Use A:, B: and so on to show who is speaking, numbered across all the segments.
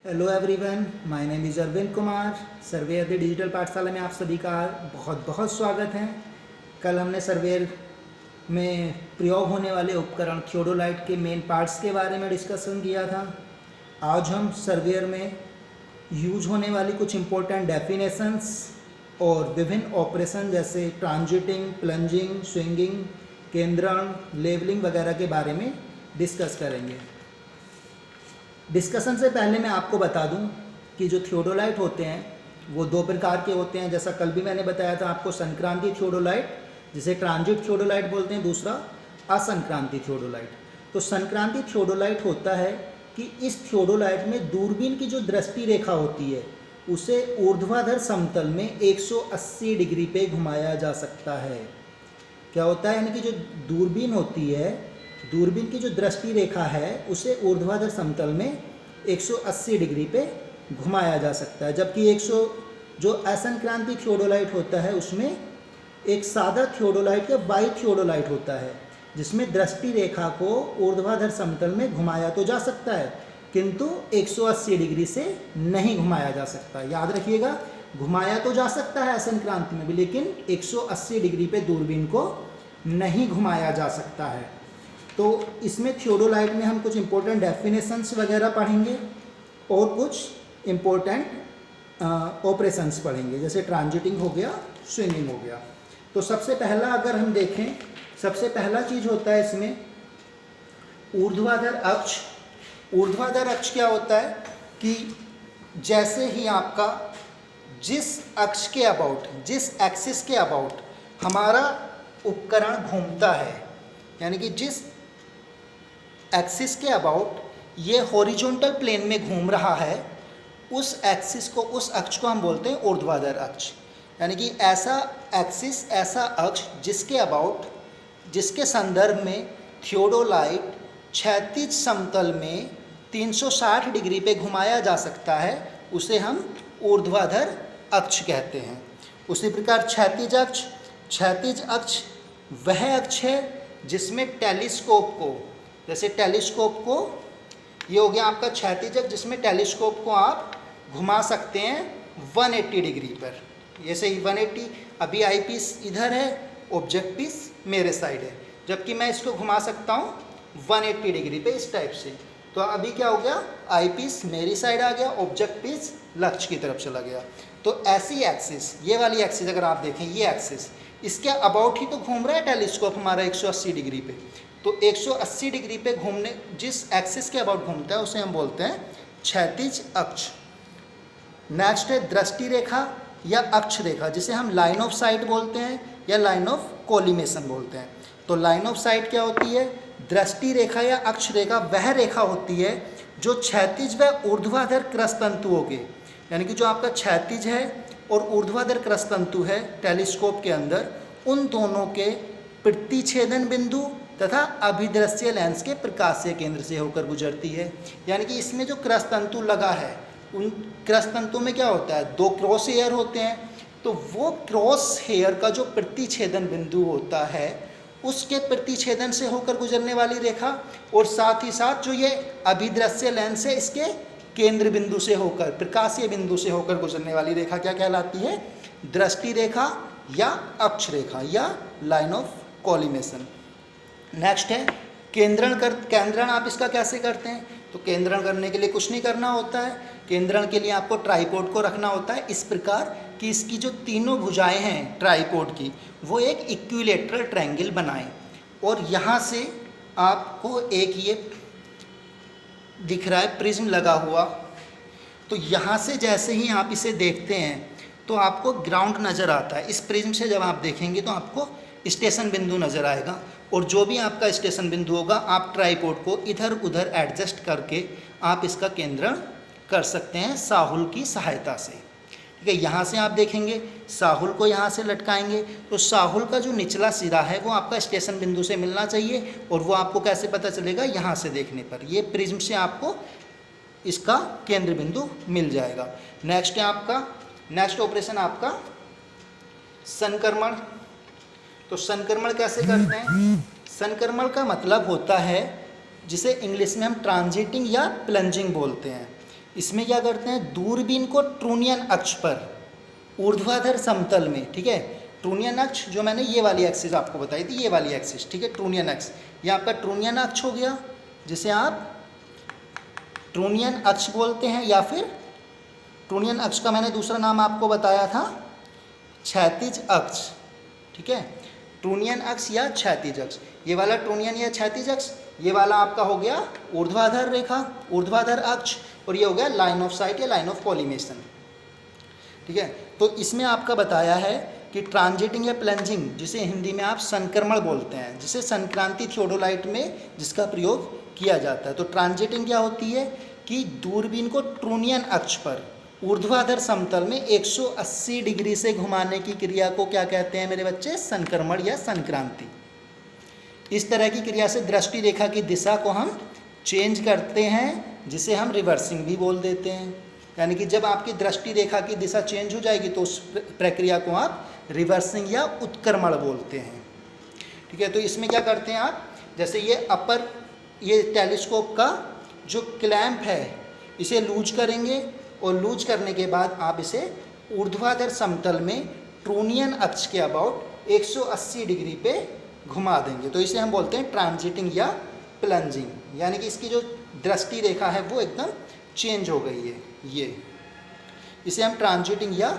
A: Hello everyone, my name is Arvind Kumar. Surveyor the digital Pathshala में आप सभी का बहुत बहुत स्वागत है। कल हमने सर्वेयर में प्रयोग होने वाले उपकरण थियोडोलाइट के मेन पार्ट्स के बारे में डिस्कशन किया था। आज हम सर्वेयर में यूज होने वाली कुछ इम्पोर्टेंट डेफिनेशंस और विभिन्न ऑपरेशन जैसे ट्रांजिटिंग, प्लंजिंग, स्विंगिंग, केंद्रण, लेवलिंग वगैरह के बारे में डिस्कस करेंगे। डिस्कशन से पहले मैं आपको बता दूं कि जो थियोडोलाइट होते हैं वो दो प्रकार के होते हैं। जैसा कल भी मैंने बताया था आपको, संक्रांति थियोडोलाइट जिसे ट्रांजिट थियोडोलाइट बोलते हैं, दूसरा असंक्रांति थियोडोलाइट। तो संक्रांति थियोडोलाइट होता है कि इस थियोडोलाइट में दूरबीन की जो दृष्टि रेखा होती है उसे ऊर्ध्वाधर समतल में 180 डिग्री पे घुमाया जा सकता है। क्या होता है, यानी कि जो दूरबीन होती है, दूरबीन की जो दृष्टि रेखा है उसे ऊर्ध्वाधर समतल में 180 डिग्री पे घुमाया जा सकता है। जबकि जो असंक्रांति थियोडोलाइट होता है उसमें एक सादा थियोडोलाइट या बाई थियोडोलाइट होता है जिसमें दृष्टि रेखा को ऊर्ध्वाधर समतल में घुमाया तो जा सकता है किंतु 180 डिग्री से नहीं घुमाया जा सकता। याद रखिएगा, घुमाया तो जा सकता है असंक्रांति में भी, लेकिन 180 डिग्री पे दूरबीन को नहीं घुमाया जा सकता है। तो इसमें थियोडोलाइट में हम कुछ इम्पोर्टेंट डेफिनेशंस वगैरह पढ़ेंगे और कुछ इम्पोर्टेंट ऑपरेशंस पढ़ेंगे, जैसे ट्रांजिटिंग हो गया, स्विंगिंग हो गया। तो सबसे पहला अगर हम देखें, सबसे पहला चीज़ होता है इसमें ऊर्ध्वाधर अक्ष। ऊर्ध्वाधर अक्ष क्या होता है कि जैसे ही आपका जिस अक्ष के अबाउट, जिस एक्सिस के अबाउट हमारा उपकरण घूमता है, यानी कि जिस एक्सिस के अबाउट ये हॉरिजॉन्टल प्लेन में घूम रहा है, उस एक्सिस को, उस अक्ष को हम बोलते हैं ऊर्ध्वाधर अक्ष। यानी कि ऐसा एक्सिस, ऐसा अक्ष जिसके अबाउट, जिसके संदर्भ में थियोडोलाइट क्षैतिज समतल में 360 डिग्री पे घुमाया जा सकता है, उसे हम ऊर्ध्वाधर अक्ष कहते हैं। उसी प्रकार क्षैतिज अक्ष, क्षैतिज अक्ष वह अक्ष है जिसमें टेलीस्कोप को, जैसे टेलीस्कोप को, ये हो गया आपका क्षैतिज अक्ष जिसमें टेलीस्कोप को आप घुमा सकते हैं 180 डिग्री पर। जैसे ही 180, अभी आई पीस इधर है, ऑब्जेक्ट पीस मेरे साइड है, जबकि मैं इसको घुमा सकता हूँ 180 डिग्री पे इस टाइप से। तो अभी क्या हो गया, आई पीस मेरी साइड आ गया, ऑब्जेक्ट पीस लक्ष्य की तरफ चला गया। तो ऐसी एक्सिस, ये वाली एक्सिस अगर आप देखें, ये एक्सिस इसके अबाउट ही तो घूम रहा है टेलीस्कोप हमारा 180 डिग्री पे। तो 180 डिग्री पे घूमने, जिस एक्सिस के अबाउट घूमता है उसे हम बोलते हैं क्षैतिज अक्ष। नेक्स्ट है दृष्टि रेखा या अक्ष रेखा, जिसे हम लाइन ऑफ साइट बोलते हैं या लाइन ऑफ कोलिमेशन बोलते हैं। तो लाइन ऑफ साइट क्या होती है, दृष्टि रेखा या अक्ष रेखा वह रेखा होती है जो क्षैतिज व ऊर्ध्वाधर क्रस्तंतुओं के, यानी कि जो आपका क्षैतिज है और ऊर्ध्वाधर क्रस्तंतु है टेलीस्कोप के अंदर, उन दोनों के प्रतिच्छेदन बिंदु तथा अभिदृश्य लेंस के प्रकाशीय केंद्र से होकर गुजरती है। यानी कि इसमें जो क्रस्तंतु लगा है, उन क्रस्तंतु में क्या होता है, दो क्रॉस हेयर होते हैं। तो वो क्रॉस हेयर का जो प्रतिच्छेदन बिंदु होता है, उसके प्रतिच्छेदन से होकर गुजरने वाली रेखा, और साथ ही साथ जो ये अभिदृश्य लेंस है, इसके केंद्र बिंदु से होकर, प्रकाशीय बिंदु से होकर गुजरने वाली रेखा क्या कहलाती है, दृष्टि रेखा या अक्ष रेखा या लाइन ऑफ कोलिमेशन। नेक्स्ट है केंद्रण। केंद्रण आप इसका कैसे करते हैं, तो केंद्रण करने के लिए कुछ नहीं करना होता है। केंद्रण के लिए आपको ट्राइपॉड को रखना होता है इस प्रकार कि इसकी जो तीनों भुजाएं हैं ट्राइपॉड की, वो एक इक्विलेटरल ट्रायंगल बनाएं। और यहाँ से आपको एक ये दिख रहा है प्रिज्म लगा हुआ, तो यहाँ से जैसे ही आप इसे देखते हैं तो आपको ग्राउंड नज़र आता है। इस प्रिज्म से जब आप देखेंगे तो आपको स्टेशन बिंदु नज़र आएगा, और जो भी आपका स्टेशन बिंदु होगा आप ट्राइपॉड को इधर उधर एडजस्ट करके आप इसका केंद्रण कर सकते हैं साहुल की सहायता से। ठीक है, यहाँ से आप देखेंगे, साहुल को यहाँ से लटकाएंगे तो साहुल का जो निचला सिरा है वो आपका स्टेशन बिंदु से मिलना चाहिए, और वो आपको कैसे पता चलेगा, यहाँ से देखने पर ये प्रिज्म से आपको इसका केंद्र बिंदु मिल जाएगा। नेक्स्ट है आपका, नेक्स्ट ऑपरेशन आपका संक्रमण। तो संक्रमण कैसे करते हैं, संक्रमण का मतलब होता है जिसे इंग्लिश में हम ट्रांजिटिंग या प्लंजिंग बोलते हैं। इसमें क्या करते हैं, दूरबीन को ट्रूनियन अक्ष पर ऊर्ध्वाधर समतल में, ठीक है, ट्रूनियन अक्ष जो मैंने ये वाली एक्सिस आपको बताई थी, ये वाली एक्सिस, ठीक है, ट्रूनियन अक्ष, ये आपका ट्रूनियन अक्ष हो गया जिसे आप ट्रूनियन अक्ष बोलते हैं, या फिर ट्रूनियन अक्ष का मैंने दूसरा नाम आपको बताया था क्षैतिज अक्ष, ठीक है, ट्रूनियन अक्ष या क्षैतिज अक्ष। ये वाला ट्रूनियन या क्षैतिज अक्ष, ये वाला आपका हो गया ऊर्ध्वाधर रेखा, ऊर्ध्वाधर अक्ष, और ये हो गया लाइन ऑफ साइट या लाइन ऑफ कॉलिमेशन, ठीक है। तो इसमें आपका बताया है कि ट्रांजिटिंग या प्लंजिंग, जिसे हिंदी में आप संक्रमण बोलते हैं, जिसे संक्रांति थियोडोलाइट में जिसका प्रयोग किया जाता है। तो ट्रांजिटिंग क्या होती है कि दूरबीन को ट्रूनियन अक्ष पर ऊर्ध्वाधर समतल में 180 डिग्री से घुमाने की क्रिया को क्या कहते हैं मेरे बच्चे, संक्रमण या संक्रांति। इस तरह की क्रिया से दृष्टि रेखा की दिशा को हम चेंज करते हैं, जिसे हम रिवर्सिंग भी बोल देते हैं। यानी कि जब आपकी दृष्टि रेखा की दिशा चेंज हो जाएगी तो उस प्रक्रिया को आप रिवर्सिंग या उत्क्रमण बोलते हैं, ठीक है। तो इसमें क्या करते हैं आप, जैसे ये टेलीस्कोप का जो क्लैंप है इसे लूज करेंगे, और लूज करने के बाद आप इसे ऊर्ध्वाधर समतल में ट्रूनियन अक्ष के अबाउट 180 डिग्री पे घुमा देंगे। तो इसे हम बोलते हैं ट्रांजिटिंग या प्लंजिंग, यानी कि इसकी जो दृष्टि रेखा है वो एकदम चेंज हो गई है, ये इसे हम ट्रांजिटिंग या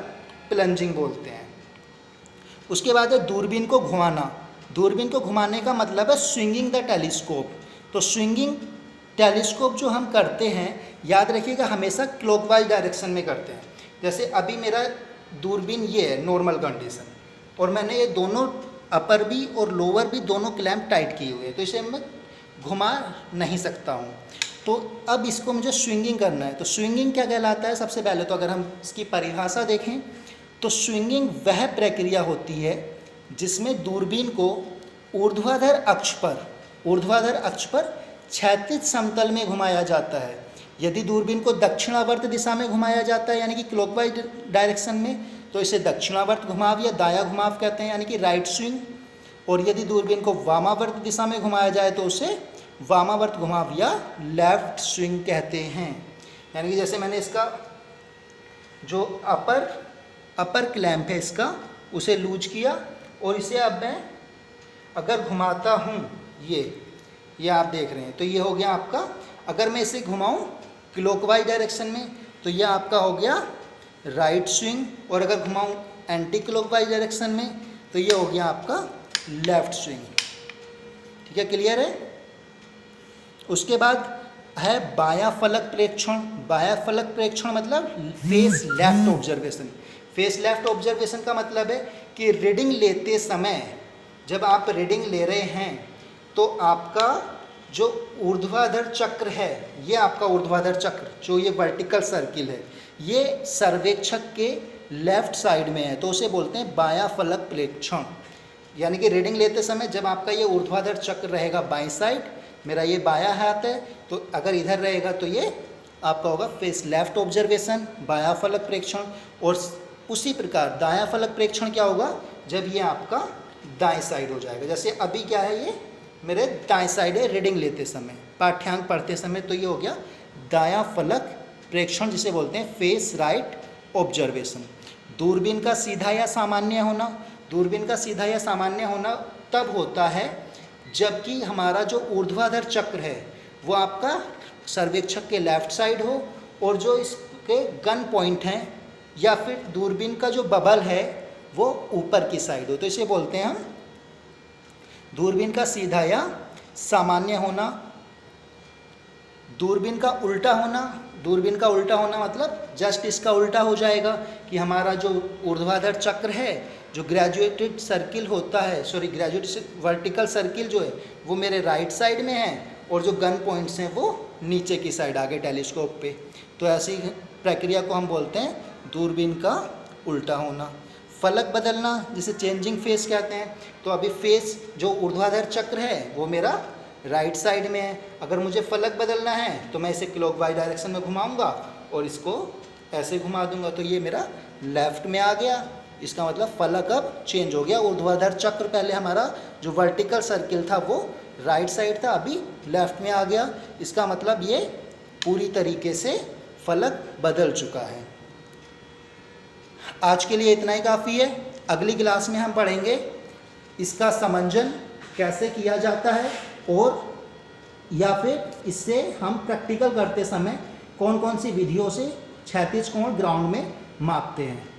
A: प्लंजिंग बोलते हैं। उसके बाद है दूरबीन को घुमाना। दूरबीन को घुमाने का मतलब है स्विंगिंग द टेलीस्कोप। तो स्विंगिंग टेलीस्कोप जो हम करते हैं, याद रखिएगा हमेशा क्लॉकवाइज डायरेक्शन में करते हैं। जैसे अभी मेरा दूरबीन ये है नॉर्मल कंडीशन, और मैंने ये दोनों अपर भी और लोअर भी दोनों क्लैंप टाइट किए हुए हैं, तो इसे मैं घुमा नहीं सकता हूँ। तो अब इसको मुझे स्विंगिंग करना है। तो स्विंगिंग क्या कहलाता है, सबसे पहले तो अगर हम इसकी परिभाषा देखें तो स्विंगिंग वह प्रक्रिया होती है जिसमें दूरबीन को ऊर्ध्वाधर अक्ष पर क्षैतिज समतल में घुमाया जाता है। यदि दूरबीन को दक्षिणावर्त दिशा में घुमाया जाता है, यानी कि क्लॉकवाइज डायरेक्शन में, तो इसे दक्षिणावर्त घुमाव या दाया घुमाव कहते हैं, यानी कि राइट स्विंग। और यदि दूरबीन को वामावर्त दिशा में घुमाया जाए तो उसे वामावर्त घुमाव या लेफ्ट स्विंग कहते हैं। यानी कि जैसे मैंने इसका जो अपर क्लैंप है इसका, उसे लूज किया, और इसे अब मैं अगर घुमाता हूँ, ये आप देख रहे हैं, तो ये हो गया आपका, अगर मैं इसे घुमाऊँ क्लॉकवाइज डायरेक्शन में तो ये आपका हो गया राइट स्विंग, और अगर घुमाऊँ एंटी क्लॉकवाइज डायरेक्शन में तो ये हो गया आपका लेफ्ट स्विंग, ठीक है, क्लियर है। उसके बाद है बायां फलक प्रेक्षण। बायां फलक प्रेक्षण मतलब face left observation. Face left observation का मतलब है कि रीडिंग लेते समय, जब आप रीडिंग ले रहे हैं तो आपका जो ऊर्ध्वाधर चक्र है, ये आपका ऊर्ध्वाधर चक्र जो ये वर्टिकल सर्किल है, ये सर्वेक्षक के लेफ्ट साइड में है, तो उसे बोलते हैं बायां फलक प्रेक्षण। यानी कि रीडिंग लेते समय जब आपका ये ऊर्ध्वाधर चक्र रहेगा बाईं साइड, मेरा ये बायां हाथ है, तो अगर इधर रहेगा तो ये आपका होगा फेस लेफ्ट ऑब्जर्वेशन, बायां फलक प्रेक्षण। और उसी प्रकार दायां फलक प्रेक्षण क्या होगा, जब ये आपका दाएं साइड हो जाएगा। जैसे अभी क्या है, ये मेरे दाएं साइड है रीडिंग लेते समय, पाठ्यांक पढ़ते समय, तो ये हो गया दायां फलक प्रेक्षण, जिसे बोलते हैं फेस राइट ऑब्जर्वेशन। दूरबीन का सीधा या सामान्य होना। दूरबीन का सीधा या सामान्य होना तब होता है जबकि हमारा जो ऊर्ध्वाधर चक्र है वो आपका सर्वेक्षक के लेफ्ट साइड हो, और जो इसके गन पॉइंट हैं या फिर दूरबीन का जो बबल है वो ऊपर की साइड हो, तो इसे बोलते हैं हम दूरबीन का सीधा या सामान्य होना। दूरबीन का उल्टा होना। दूरबीन का उल्टा होना मतलब जस्ट इसका उल्टा हो जाएगा कि हमारा जो ऊर्ध्वाधर चक्र है, जो ग्रेजुएटेड सर्किल होता है, ग्रेजुएटेड वर्टिकल सर्किल जो है वो मेरे राइट साइड में है, और जो गन पॉइंट्स हैं वो नीचे की साइड आगे टेलीस्कोप पे। तो ऐसी प्रक्रिया को हम बोलते हैं दूरबीन का उल्टा होना। फलक बदलना, जिसे चेंजिंग फेस कहते हैं। तो अभी फेस जो ऊर्ध्वाधर चक्र है वो मेरा राइट साइड में है, अगर मुझे फलक बदलना है तो मैं इसे क्लॉकवाइज डायरेक्शन में घुमाऊंगा और इसको ऐसे घुमा दूंगा, तो ये मेरा लेफ्ट में आ गया। इसका मतलब फलक अब चेंज हो गया। ऊर्ध्वाधर चक्र पहले हमारा जो वर्टिकल सर्किल था वो राइट साइड था, अभी लेफ्ट में आ गया। इसका मतलब ये पूरी तरीके से फलक बदल चुका है। आज के लिए इतना ही काफ़ी है। अगली क्लास में हम पढ़ेंगे इसका समंजन कैसे किया जाता है, और या फिर इससे हम प्रैक्टिकल करते समय कौन कौन सी विधियों से क्षैतिज कोण ग्राउंड में मापते हैं।